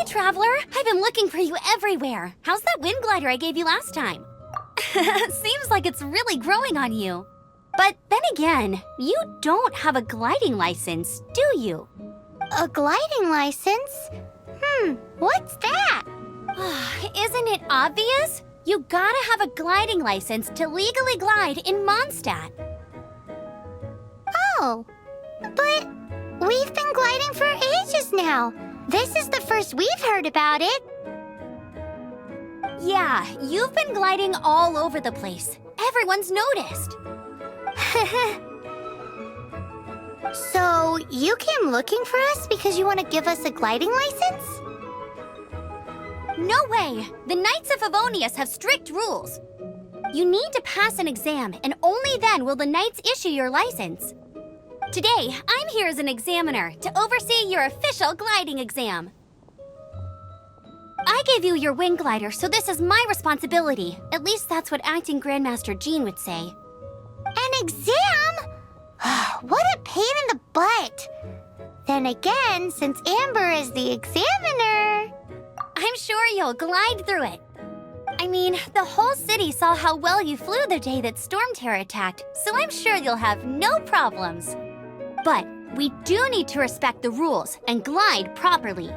Traveler! I've been looking for you everywhere. How's that wind glider I gave you last time? Seems like it's really growing on you. But then again, you don't have a gliding license, do you? A gliding license? What's that? Isn't it obvious? You gotta have a gliding license to legally glide in Mondstadt. Oh, but we've been gliding for ages now. This is the first we've heard about it. Yeah, you've been gliding all over the place. Everyone's noticed. So, you came looking for us because you want to give us a gliding license? No way! The Knights of Favonius have strict rules. You need to pass an exam, and only then will the Knights issue your license. Today, I'm here as an examiner to oversee your official gliding exam. I gave you your wing glider, so this is my responsibility. At least that's what Acting Grandmaster Jean would say. An exam? What a pain in the butt. Then again, since Amber is the examiner... I'm sure you'll glide through it. I mean, the whole city saw how well you flew the day that Storm Terror attacked, so I'm sure you'll have no problems. But we do need to respect the rules and glide properly.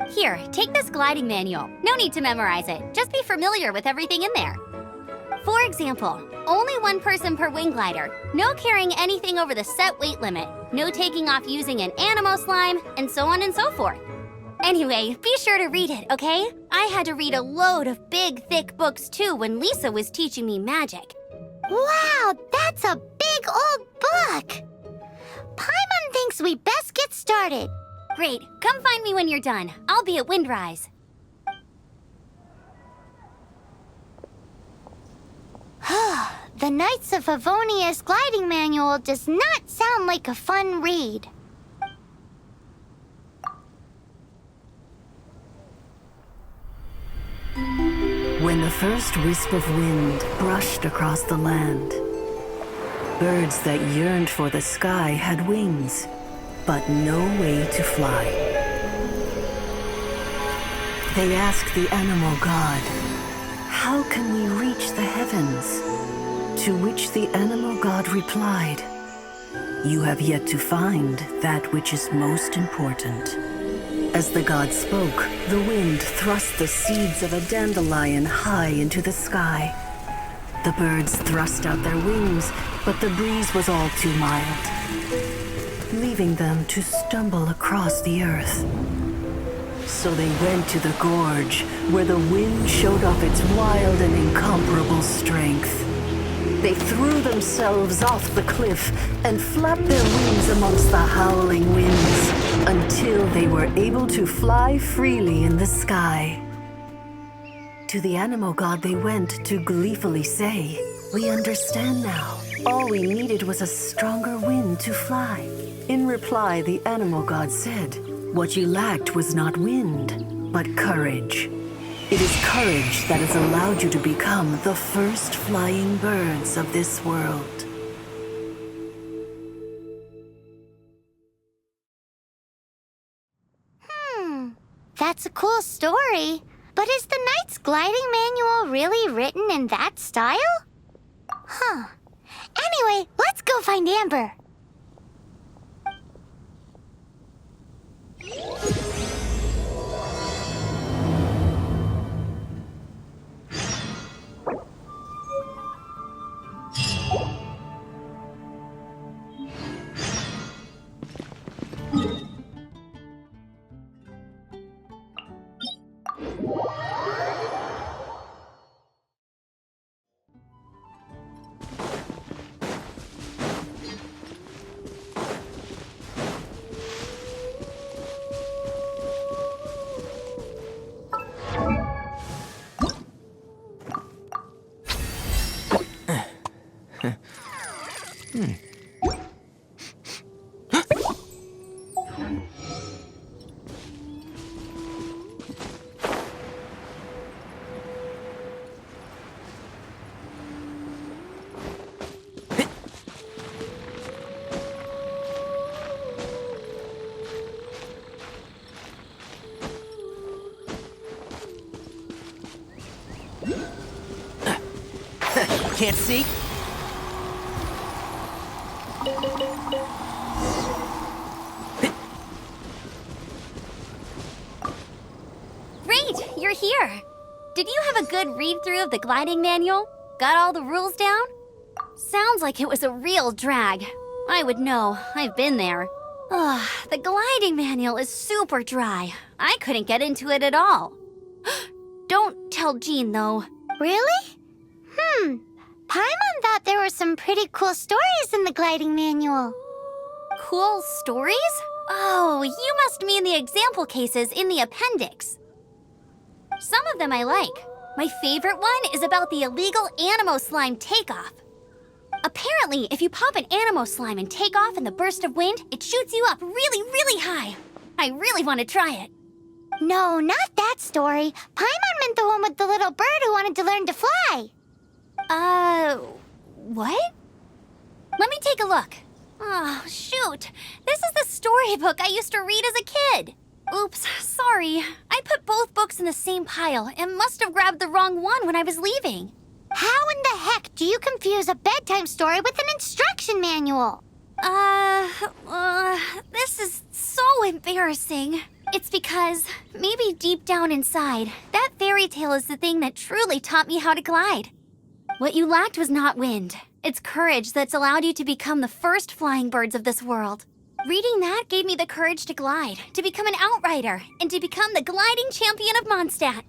Here, take this gliding manual. No need to memorize it. Just be familiar with everything in there. For example, only one person per wing glider, no carrying anything over the set weight limit, no taking off using an animo slime, and so on and so forth. Anyway, be sure to read it, okay? I had to read a load of big, thick books too when Lisa was teaching me magic. Wow, that's a big old book! Paimon thinks we best get started. Great, come find me when you're done. I'll be at Windrise. The Knights of Favonius gliding manual does not sound like a fun read. When the first wisp of wind brushed across the land, birds that yearned for the sky had wings, but no way to fly. They asked the animal god, "How can we reach the heavens?" To which the animal god replied, "You have yet to find that which is most important." As the god spoke, the wind thrust the seeds of a dandelion high into the sky. The birds thrust out their wings, but the breeze was all too mild, leaving them to stumble across the earth. So they went to the gorge, where the wind showed off its wild and incomparable strength. They threw themselves off the cliff and flapped their wings amongst the howling winds until they were able to fly freely in the sky. To the animal god they went to gleefully say, "We understand now. All we needed was a stronger wind to fly." In reply, the animal god said, "What you lacked was not wind, but courage. It is courage that has allowed you to become the first flying birds of this world." That's a cool story. But is the Knight's gliding manual really written in that style? Anyway, let's go find Amber. Can't see? Great, you're here. Did you have a good read-through of the gliding manual? Got all the rules down? Sounds like it was a real drag. I would know, I've been there. Ugh, the gliding manual is super dry. I couldn't get into it at all. Don't tell Jean, though. Really? Paimon thought there were some pretty cool stories in the gliding manual. Cool stories? Oh, you must mean the example cases in the appendix. Some of them I like. My favorite one is about the illegal Animo slime takeoff. Apparently, if you pop an Animo slime and take off in the burst of wind, it shoots you up really, really high. I really want to try it. No, not that story. Paimon meant the one with the little bird who wanted to learn to fly. What? Let me take a look. Oh, shoot. This is the storybook I used to read as a kid. Oops, sorry. I put both books in the same pile and must have grabbed the wrong one when I was leaving. How in the heck do you confuse a bedtime story with an instruction manual? This is so embarrassing. It's because, maybe deep down inside, that fairy tale is the thing that truly taught me how to glide. What you lacked was not wind. It's courage that's allowed you to become the first flying birds of this world. Reading that gave me the courage to glide, to become an outrider, and to become the gliding champion of Mondstadt.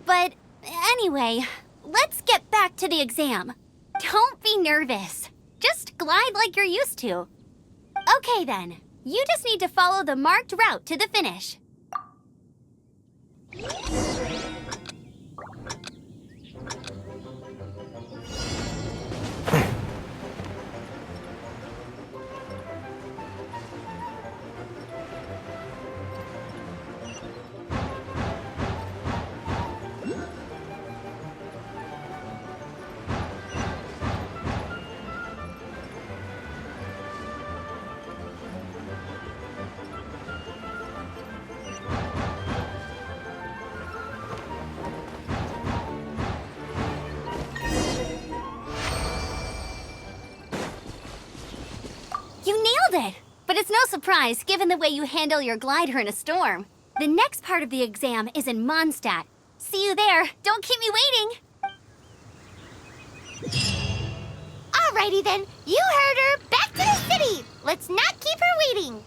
But anyway, let's get back to the exam. Don't be nervous. Just glide like you're used to. Okay then, you just need to follow the marked route to the finish. You nailed it! But it's no surprise, given the way you handle your glider in a storm. The next part of the exam is in Mondstadt. See you there. Don't keep me waiting. Alrighty then, you heard her. Back to the city. Let's not keep her waiting.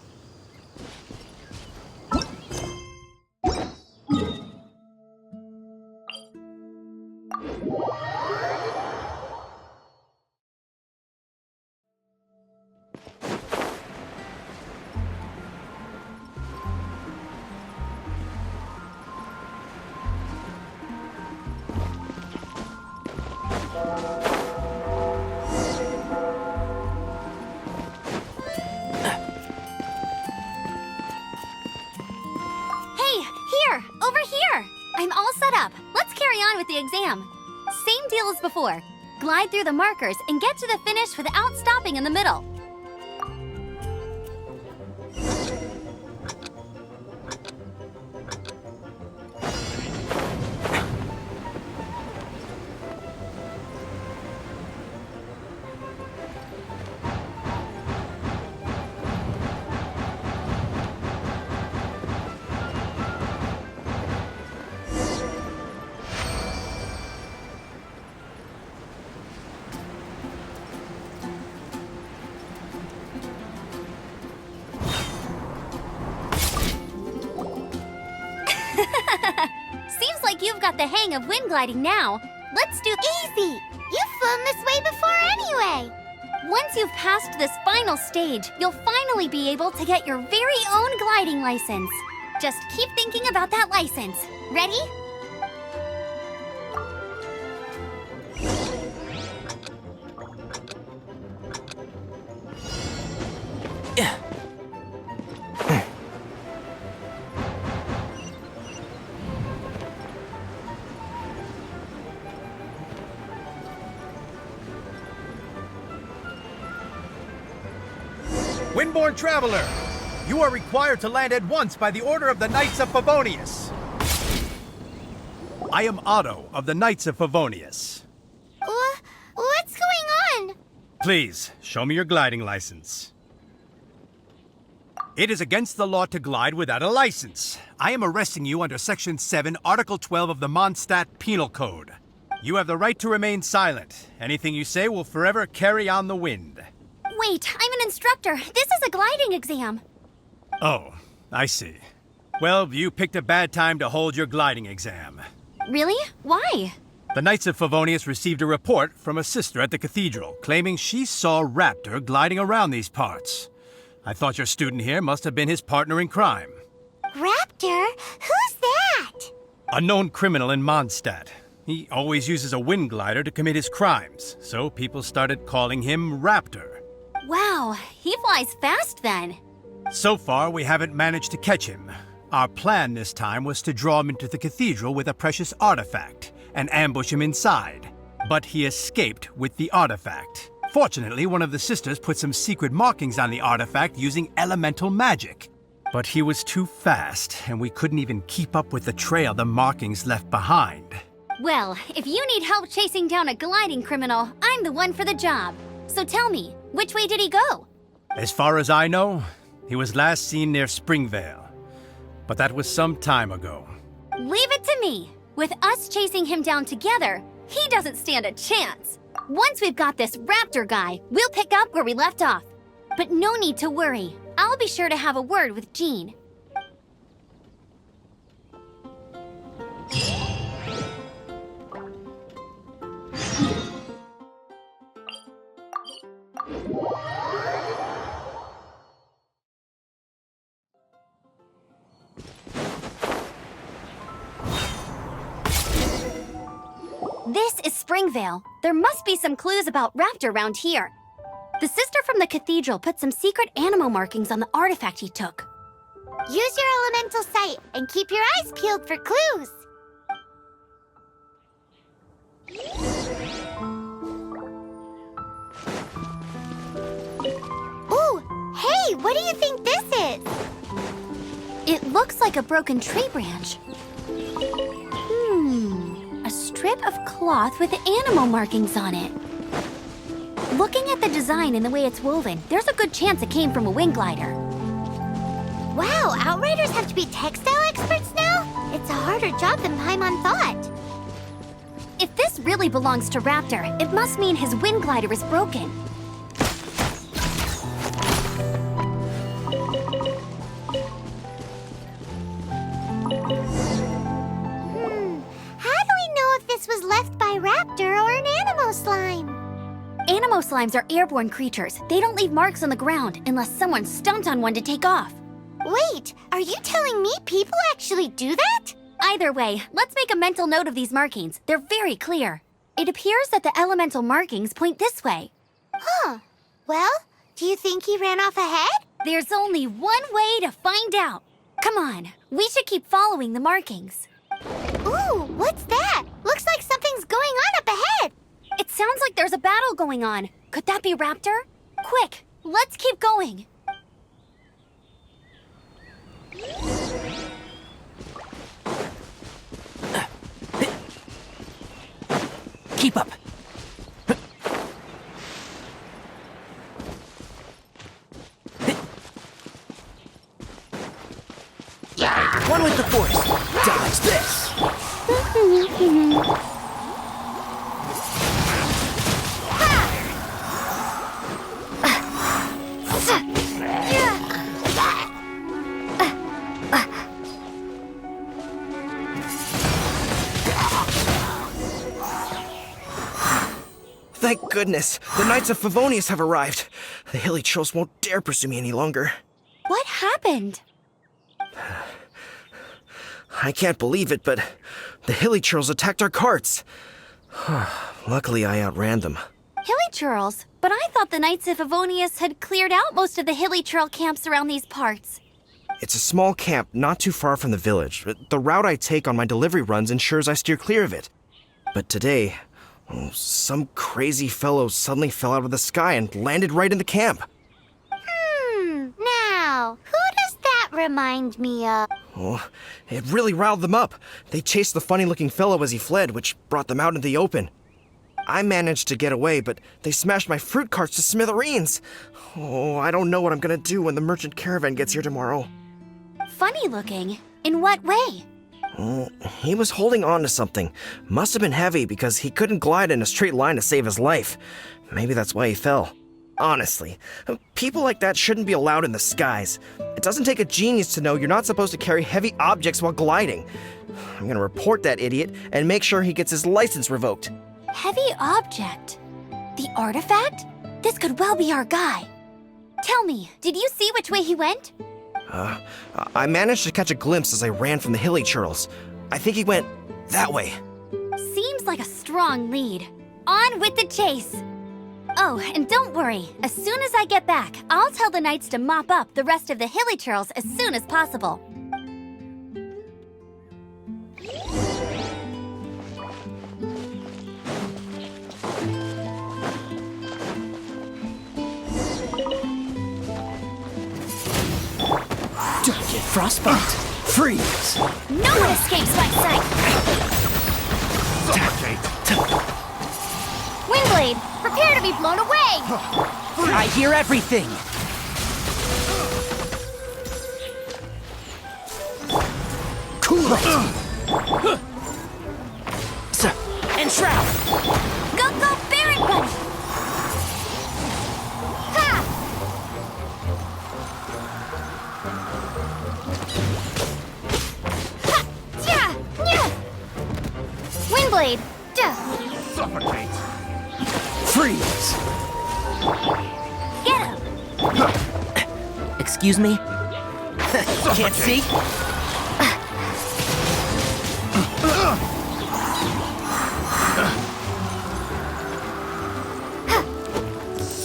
Over here! I'm all set up. Let's carry on with the exam. Same deal as before. Glide through the markers and get to the finish without stopping in the middle. Seems like you've got the hang of wind gliding now. Let's do easy. You've flown this way before anyway. Once you've passed this final stage, you'll finally be able to get your very own gliding license. Just keep thinking about that license. Ready? Windborne Traveler, you are required to land at once by the order of the Knights of Favonius. I am Otto of the Knights of Favonius. Please, show me your gliding license. It is against the law to glide without a license. I am arresting you under Section 7, Article 12 of the Mondstadt Penal Code. You have the right to remain silent. Anything you say will forever carry on the wind. Wait, I'm an instructor. This is a gliding exam. Oh, I see. Well, you picked a bad time to hold your gliding exam. Really? Why? The Knights of Favonius received a report from a sister at the cathedral claiming she saw Raptor gliding around these parts. I thought your student here must have been his partner in crime. Raptor? Who's that? A known criminal in Mondstadt. He always uses a wind glider to commit his crimes, so people started calling him Raptor. Wow, he flies fast then. So far, we haven't managed to catch him. Our plan this time was to draw him into the cathedral with a precious artifact and ambush him inside. But he escaped with the artifact. Fortunately, one of the sisters put some secret markings on the artifact using elemental magic. But he was too fast, and we couldn't even keep up with the trail the markings left behind. Well, if you need help chasing down a gliding criminal, I'm the one for the job. So tell me, which way did he go? As far as I know, he was last seen near Springvale. But that was some time ago. Leave it to me. With us chasing him down together, he doesn't stand a chance. Once we've got this Raptor guy, we'll pick up where we left off. But no need to worry. I'll be sure to have a word with Jean. This is Springvale. There must be some clues about Raptor around here. The sister from the cathedral put some secret animal markings on the artifact he took. Use your elemental sight and keep your eyes peeled for clues. Ooh, hey, what do you think this is? It looks like a broken tree branch. A strip of cloth with animal markings on it. Looking at the design and the way it's woven, there's a good chance it came from a wind glider. Wow, Outriders have to be textile experts now? It's a harder job than Paimon thought. If this really belongs to Raptor, it must mean his wind glider is broken. How do we know if this was left by Raptor or an Animo slime? Animo slimes are airborne creatures. They don't leave marks on the ground unless someone stomped on one to take off. Wait, are you telling me people actually do that? Either way, let's make a mental note of these markings. They're very clear. It appears that the elemental markings point this way. Huh. Well, do you think he ran off ahead? There's only one way to find out. Come on, we should keep following the markings. Ooh, what's that? Looks like something's going on up ahead. It sounds like there's a battle going on. Could that be Raptor? Quick, let's keep going. Keep up. One with the force. Dodge this. Thank goodness, the Knights of Favonius have arrived. The hilly trolls won't dare pursue me any longer. What happened? I can't believe it, but the hilly trolls attacked our carts. Luckily, I outran them. Hilly churls? But I thought the Knights of Favonius had cleared out most of the hilly churl camps around these parts. It's a small camp not too far from the village. The route I take on my delivery runs ensures I steer clear of it. But today, some crazy fellow suddenly fell out of the sky and landed right in the camp. Now, who does that remind me of? Oh, it really riled them up. They chased the funny-looking fellow as he fled, which brought them out into the open. I managed to get away, but they smashed my fruit carts to smithereens. Oh, I don't know what I'm gonna do when the merchant caravan gets here tomorrow. Funny looking. In what way? He was holding on to something. Must have been heavy because he couldn't glide in a straight line to save his life. Maybe that's why he fell. Honestly, people like that shouldn't be allowed in the skies. It doesn't take a genius to know you're not supposed to carry heavy objects while gliding. I'm gonna report that idiot and make sure he gets his license revoked. Heavy object? The artifact? This could well be our guy. Tell me, did you see which way he went? I managed to catch a glimpse as I ran from the hilly churls. I think he went that way. Seems like a strong lead. On with the chase! Oh, and don't worry. As soon as I get back, I'll tell the knights to mop up the rest of the hilly churls as soon as possible. Frostbite! Freeze! No one escapes my sight! Windblade, prepare to be blown away! I hear everything! Cool it! Enshroud! Go, Baron Bunny! Ha! Ha! Yeah! Yeah! Windblade! Duh! Suffocate! Freeze! Get him! Excuse me? Can't see?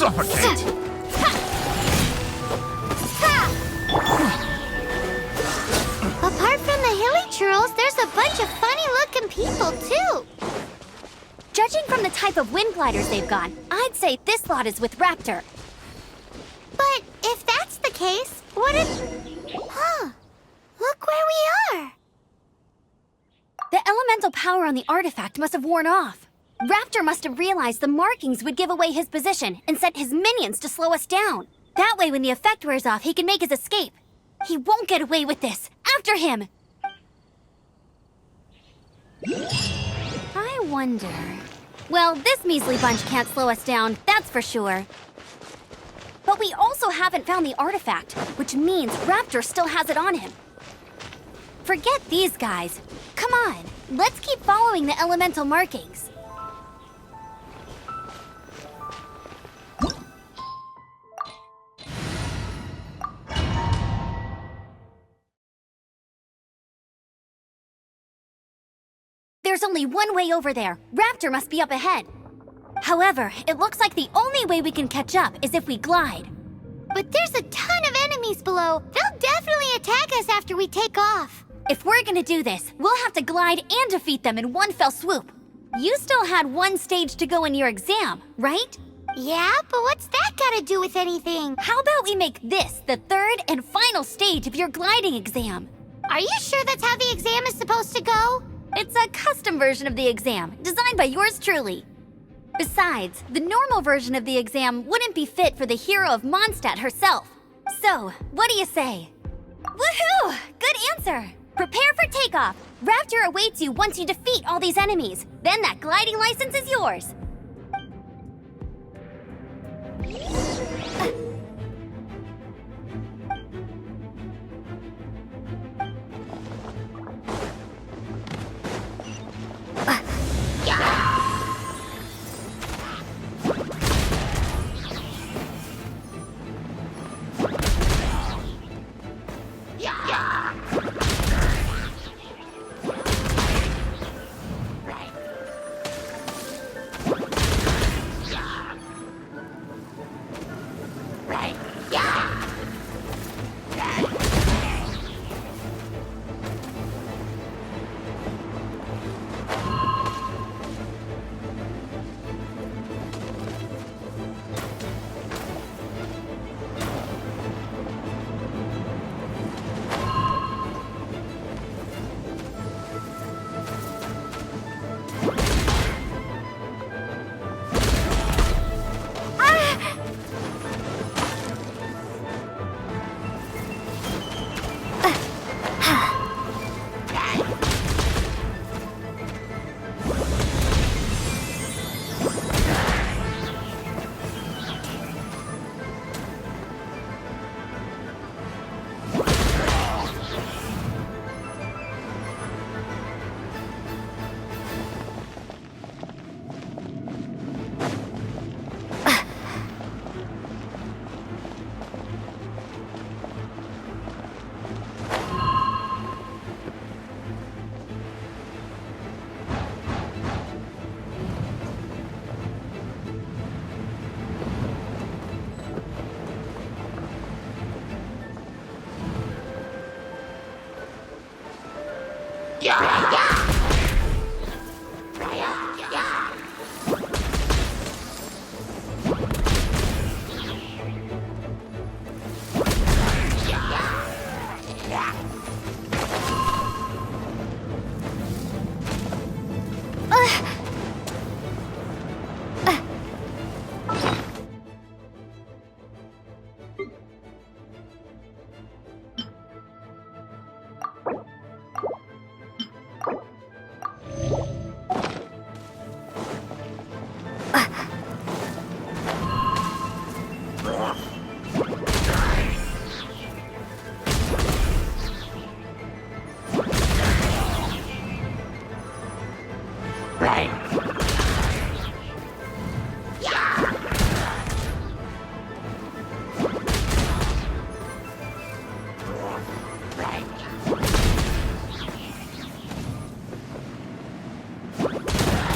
Suffocate! Apart from the hilly churls, there's a bunch of funny-looking people, too. Judging from the type of wind gliders they've got, I'd say this lot is with Raptor. But if that's the case, what if... Huh. Look where we are. The elemental power on the artifact must have worn off. Raptor must have realized the markings would give away his position and sent his minions to slow us down. That way, when the effect wears off, he can make his escape. He won't get away with this. After him! I wonder... Well, this measly bunch can't slow us down, that's for sure. But we also haven't found the artifact, which means Raptor still has it on him. Forget these guys. Come on, let's keep following the elemental markings. There's only one way over there. Raptor must be up ahead. However, it looks like the only way we can catch up is if we glide. But there's a ton of enemies below. They'll definitely attack us after we take off. If we're gonna do this, we'll have to glide and defeat them in one fell swoop. You still had one stage to go in your exam, right? Yeah, but what's that got to do with anything? How about we make this the third and final stage of your gliding exam? Are you sure that's how the exam is supposed to go? It's a custom version of the exam, designed by yours truly. Besides, the normal version of the exam wouldn't be fit for the hero of Mondstadt herself. So, what do you say? Woohoo! Good answer! Prepare for takeoff. Raptor awaits you once you defeat all these enemies. Then that gliding license is yours.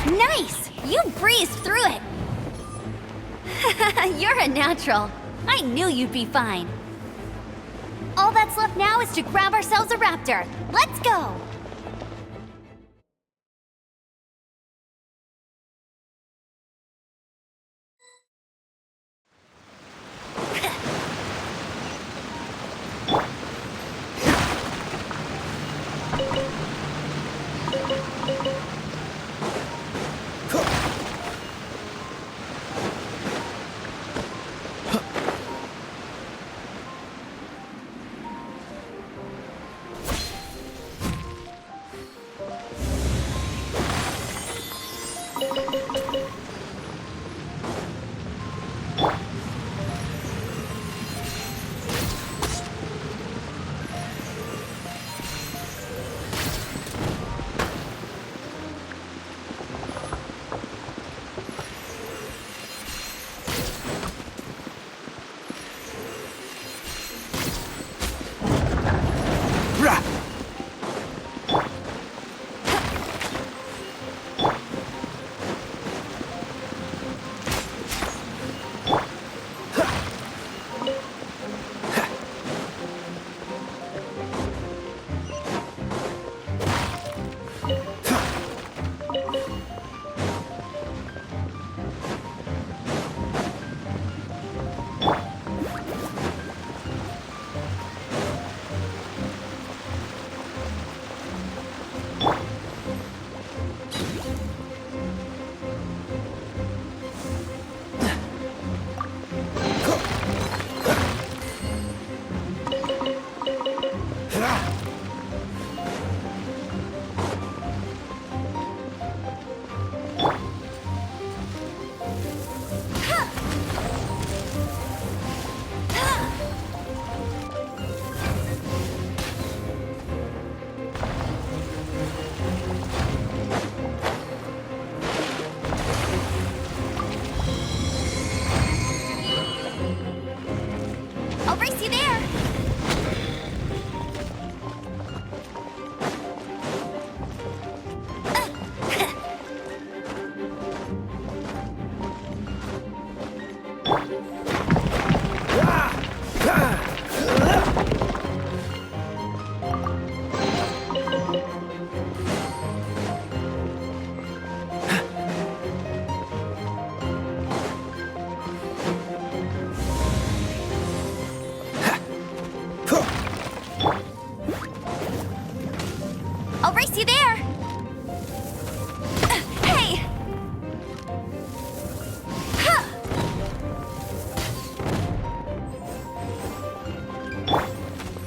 Nice! You breezed through it! You're a natural. I knew you'd be fine. All that's left now is to grab ourselves a raptor. Let's go!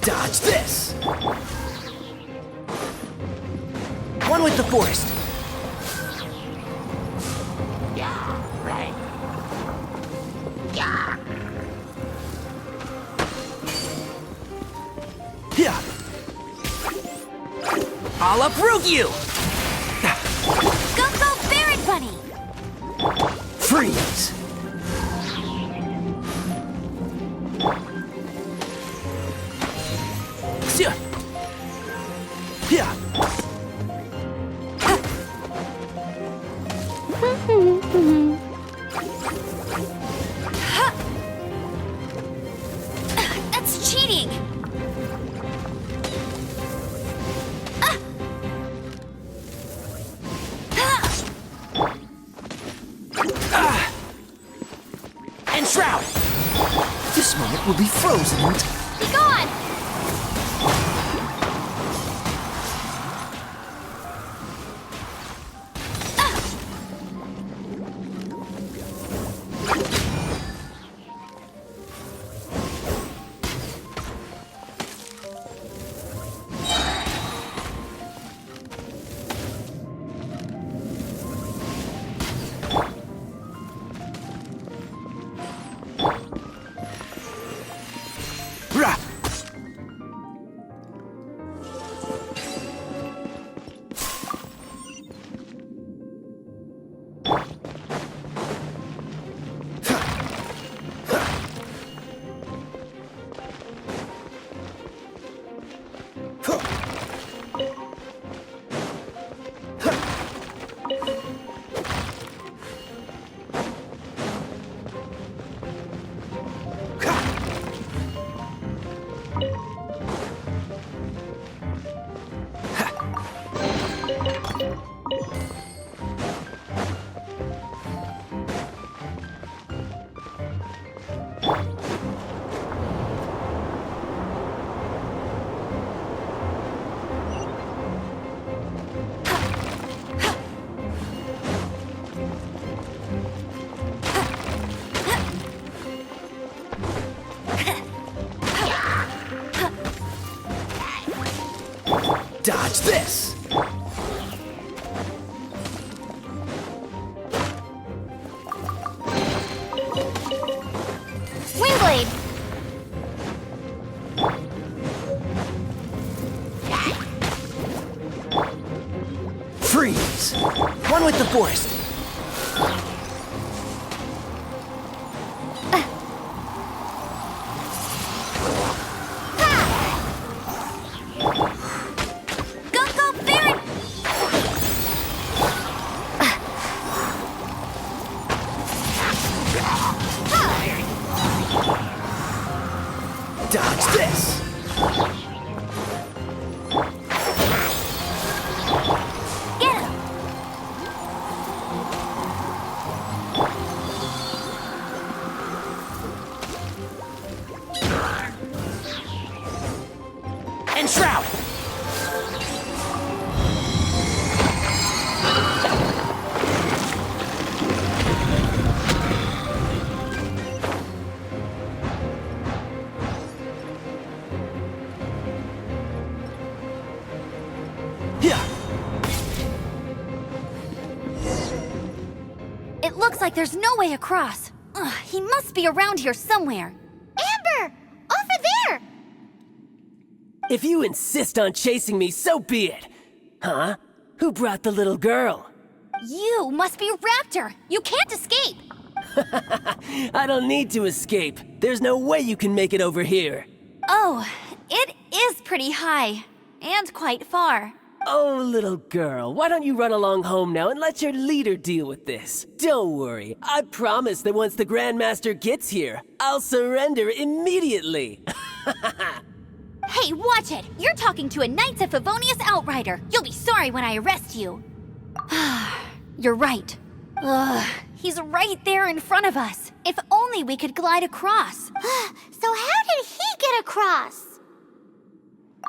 Dodge this! One with the forest. Yeah. I'll uproot you! Go, Ferret Bunny! Freeze! Yeah. That's cheating! Shroud! This moment will be frozen in time. Be gone! Rah! Dodge this! Windblade! Freeze! One with the forest. Go, go, Baron! Dodge this! Get him! And Shroud! Yeah! It looks like there's no way across. Ugh, he must be around here somewhere. Amber! Over there! If you insist on chasing me, so be it. Huh? Who brought the little girl? You must be Raptor. You can't escape. I don't need to escape. There's no way you can make it over here. Oh, it is pretty high. And quite far. Oh, little girl, why don't you run along home now and let your leader deal with this? Don't worry, I promise that once the Grandmaster gets here, I'll surrender immediately. Hey, watch it! You're talking to a Knights of Favonius Outrider. You'll be sorry when I arrest you. You're right. Ugh, he's right there in front of us. If only we could glide across. So how did he get across?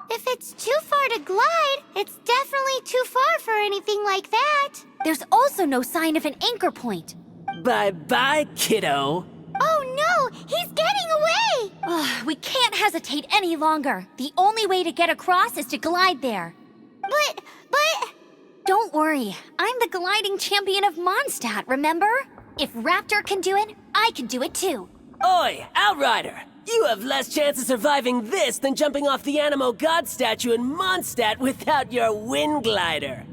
If it's too far to glide, it's definitely too far for anything like that. There's also no sign of an anchor point. Bye-bye, kiddo. Oh no, he's getting away! Ugh, we can't hesitate any longer. The only way to get across is to glide there. But... Don't worry, I'm the gliding champion of Mondstadt, remember? If Raptor can do it, I can do it too. Oi, Outrider! You have less chance of surviving this than jumping off the Animo God statue in Mondstadt without your wind glider.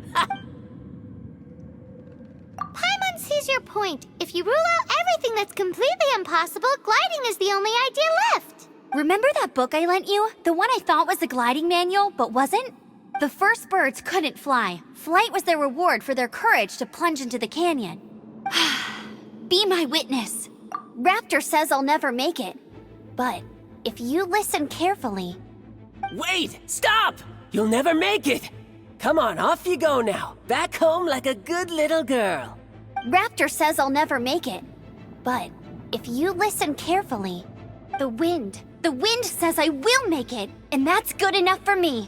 Paimon sees your point. If you rule out everything that's completely impossible, gliding is the only idea left. Remember that book I lent you? The one I thought was the gliding manual, but wasn't? The first birds couldn't fly. Flight was their reward for their courage to plunge into the canyon. Be my witness. Raptor says I'll never make it. But if you listen carefully... Wait! Stop! You'll never make it! Come on, off you go now. Back home like a good little girl. Raptor says I'll never make it. But If you listen carefully, the wind says I will make it, and that's good enough for me.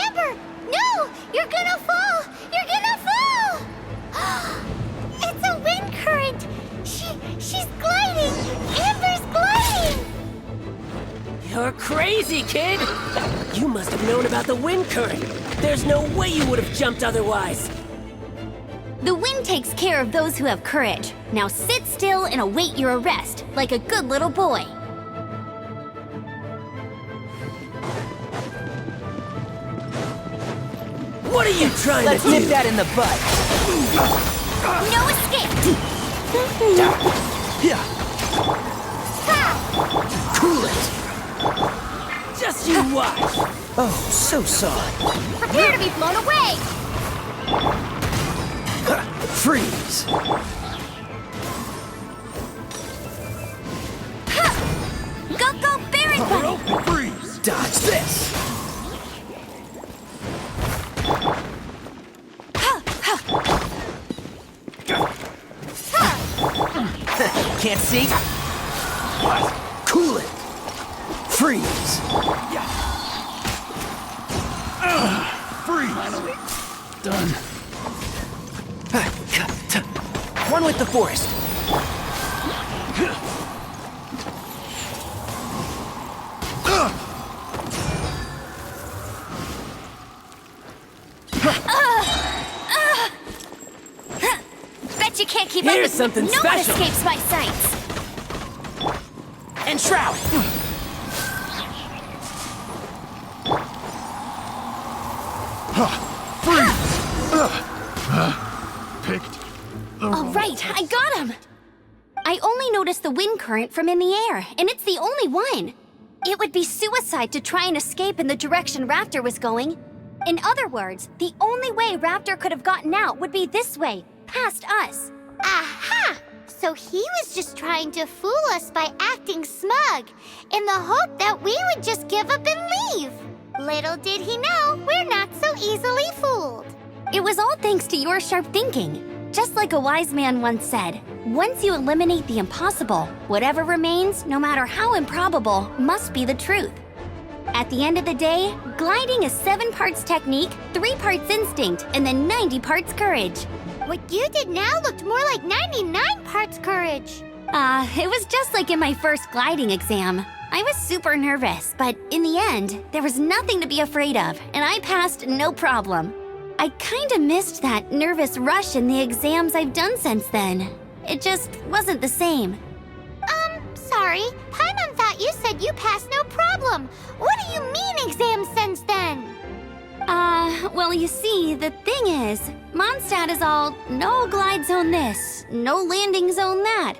Amber, no! You're gonna fall! You're gonna fall! It's a wind current! She's gliding! Amber's gliding! You're crazy, kid! You must have known about the wind current. There's no way you would have jumped otherwise. The wind takes care of those who have courage. Now sit still and await your arrest, like a good little boy. What are you trying to do? Let's nip that in the bud. No escape! Cool it! Just you watch! Oh, so sorry. Prepare to be blown away! Freeze! Go, Baron Bunny! Freeze! Dodge this! Can't see? Cool it! Freeze! Freeze! Done. One with the forest. Bet you can't keep Here's up with something no special. one escapes my sights! And shroud! All right, I got him! I only noticed the wind current from in the air, and it's the only one. It would be suicide to try and escape in the direction Raptor was going. In other words, the only way Raptor could have gotten out would be this way, past us. Aha! So he was just trying to fool us by acting smug, in the hope that we would just give up and leave. Little did he know, we're not so easily fooled. It was all thanks to your sharp thinking. Just like a wise man once said, once you eliminate the impossible, whatever remains, no matter how improbable, must be the truth. At the end of the day, gliding is 7 parts technique, 3 parts instinct, and then 90 parts courage. What you did now looked more like 99 parts courage. It was just like in my first gliding exam. I was super nervous, but in the end, there was nothing to be afraid of, and I passed no problem. I kinda missed that nervous rush in the exams I've done since then. It just wasn't the same. Sorry. Paimon thought you said you passed no problem. What do you mean exams since then? Well, you see, the thing is, Mondstadt is all no glide zone this, no landing zone that.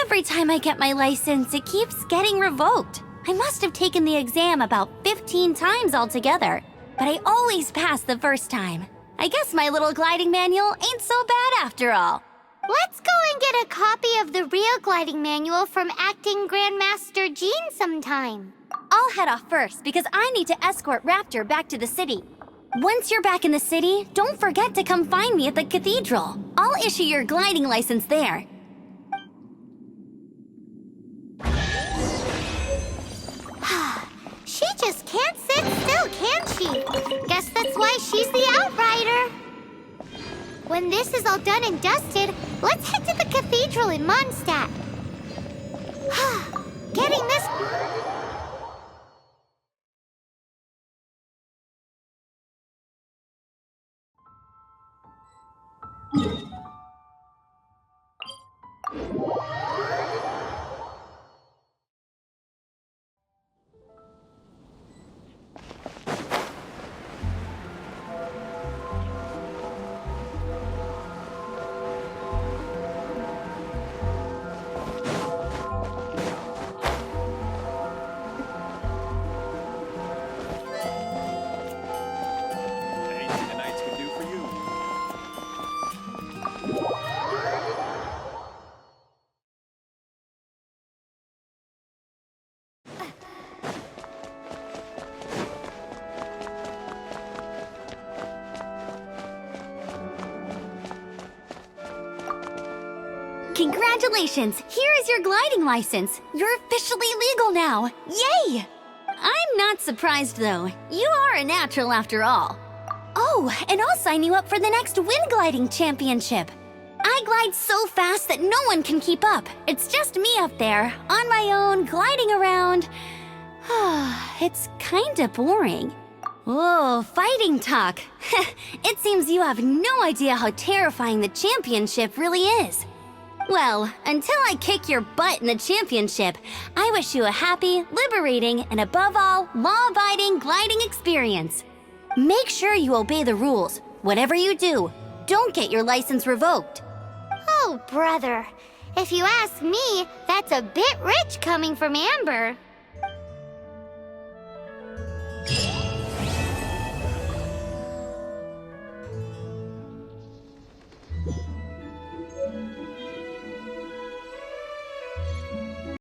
Every time I get my license, it keeps getting revoked. I must have taken the exam about 15 times altogether, but I always pass the first time. I guess my little gliding manual ain't so bad after all. Let's go and get a copy of the real gliding manual from Acting Grandmaster Jean sometime. I'll head off first because I need to escort Raptor back to the city. Once you're back in the city, don't forget to come find me at the cathedral. I'll issue your gliding license there. She just can't sit still, can she? Guess that's why she's the Outrider. When this is all done and dusted, let's head to the cathedral in Mondstadt. Getting this... Anything the knights can do for you. Congratulations! Here is your gliding license. You're officially legal now. Yay! I'm not surprised, though. You are a natural after all. Oh, and I'll sign you up for the next wind gliding championship. I glide so fast that no one can keep up. It's just me up there, on my own, gliding around. It's kinda boring. Whoa, fighting talk. It seems you have no idea how terrifying the championship really is. Well, until I kick your butt in the championship, I wish you a happy, liberating, and above all, law-abiding gliding experience. Make sure you obey the rules. Whatever you do, don't get your license revoked. Oh, brother. If you ask me, that's a bit rich coming from Amber.